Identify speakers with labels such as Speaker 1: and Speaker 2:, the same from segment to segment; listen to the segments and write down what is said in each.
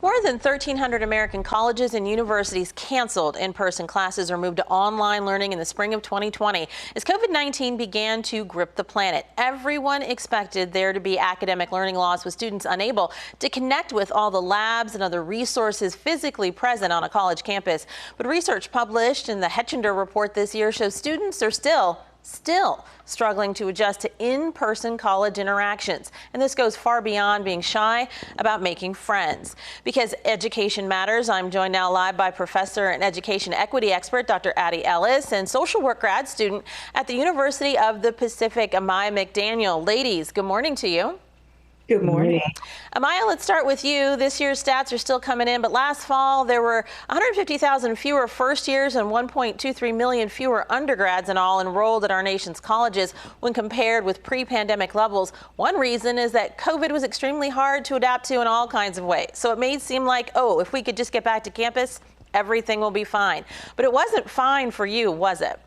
Speaker 1: More than 1,300 American colleges and universities canceled in-person classes or moved to online learning in the spring of 2020 as COVID-19 began to grip the planet. Everyone expected there to be academic learning loss, with students unable to connect with all the labs and other resources physically present on a college campus. But research published in the Hechinger report this year shows students are still struggling to adjust to in-person college interactions. And this goes far beyond being shy about making friends. Because education matters, I'm joined now live by professor and education equity expert, Dr. Addie Ellis, and social work grad student at the University of the Pacific, Amaya McDaniel. Ladies, good morning to you.
Speaker 2: Good morning.
Speaker 1: Amaya, let's start with you. This year's stats are still coming in, but last fall there were 150,000 fewer first years and 1.23 million fewer undergrads in all enrolled at our nation's colleges when compared with pre-pandemic levels. One reason is that COVID was extremely hard to adapt to in all kinds of ways. So it may seem like, oh, if we could just get back to campus, everything will be fine. But it wasn't fine for you, was it?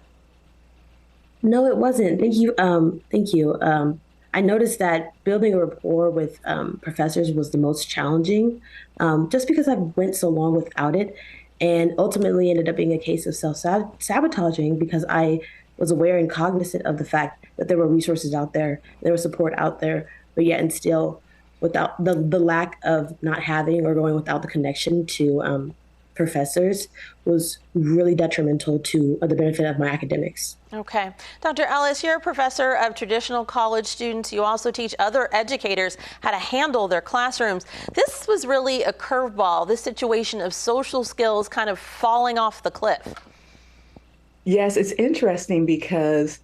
Speaker 2: No, it wasn't. Thank you. I noticed that building a rapport with professors was the most challenging, just because I went so long without it, and ultimately ended up being a case of self-sabotaging because I was aware and cognizant of the fact that there were resources out there, there was support out there, but yet and still, without the lack of not having or going without the connection to professors was really detrimental to the benefit of my academics.
Speaker 1: Okay. Dr. Ellis, you're a professor of traditional college students. You also teach other educators how to handle their classrooms. This was really a curveball, this situation of social skills kind of falling off the cliff.
Speaker 3: Yes, it's interesting because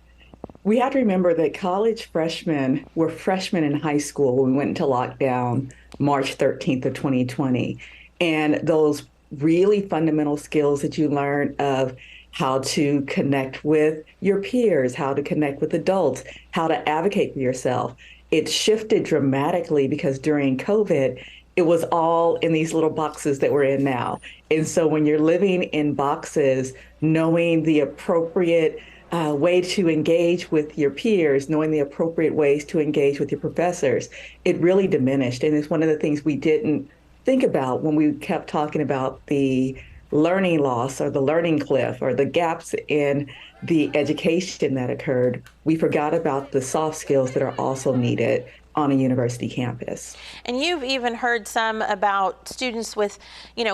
Speaker 3: we have to remember that college freshmen were freshmen in high school when we went into lockdown March 13th of 2020. And those really fundamental skills that you learn of how to connect with your peers, how to connect with adults, how to advocate for yourself. It shifted dramatically because during COVID, it was all in these little boxes that we're in now. And so when you're living in boxes, knowing the appropriate way to engage with your peers, knowing the appropriate ways to engage with your professors, it really diminished. And it's one of the things we didn't think about when we kept talking about the learning loss or the learning cliff or the gaps in the education that occurred. We forgot about the soft skills that are also needed on a university campus.
Speaker 1: And you've even heard some about students with,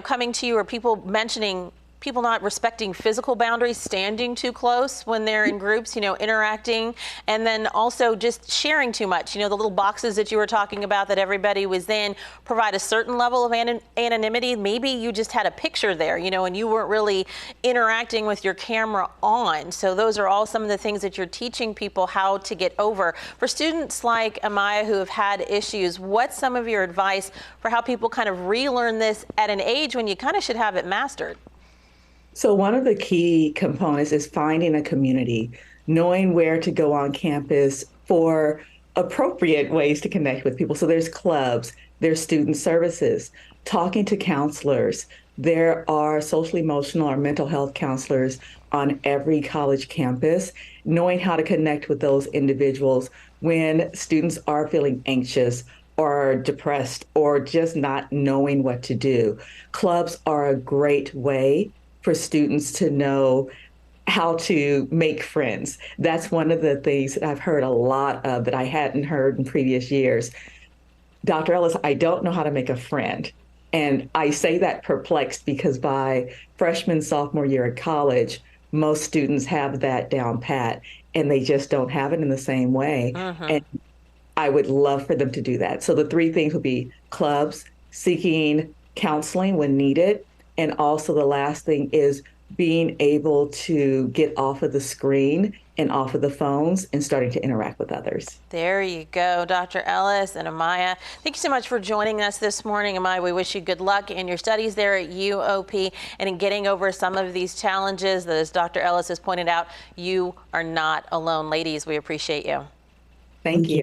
Speaker 1: coming to you, or people mentioning people not respecting physical boundaries, standing too close when they're in groups, interacting, and then also just sharing too much. The little boxes that you were talking about that everybody was in provide a certain level of anonymity. Maybe you just had a picture there, and you weren't really interacting with your camera on. So those are all some of the things that you're teaching people how to get over. For students like Amaya who have had issues, what's some of your advice for how people kind of relearn this at an age when you kind of should have it mastered?
Speaker 3: So one of the key components is finding a community, knowing where to go on campus for appropriate ways to connect with people. So there's clubs, there's student services, talking to counselors. There are social, emotional, or mental health counselors on every college campus, knowing how to connect with those individuals when students are feeling anxious or depressed or just not knowing what to do. Clubs are a great way for students to know how to make friends. That's one of the things that I've heard a lot of that I hadn't heard in previous years. Dr. Ellis, I don't know how to make a friend. And I say that perplexed because by freshman, sophomore year at college, most students have that down pat and they just don't have it in the same way. And I would love for them to do that. So the three things would be clubs, seeking counseling when needed, and also the last thing is being able to get off of the screen and off of the phones and starting to interact with others.
Speaker 1: There you go, Dr. Ellis and Amaya. Thank you so much for joining us this morning. Amaya, we wish you good luck in your studies there at UOP and in getting over some of these challenges that, as Dr. Ellis has pointed out, you are not alone. Ladies, we appreciate you.
Speaker 3: Thank you.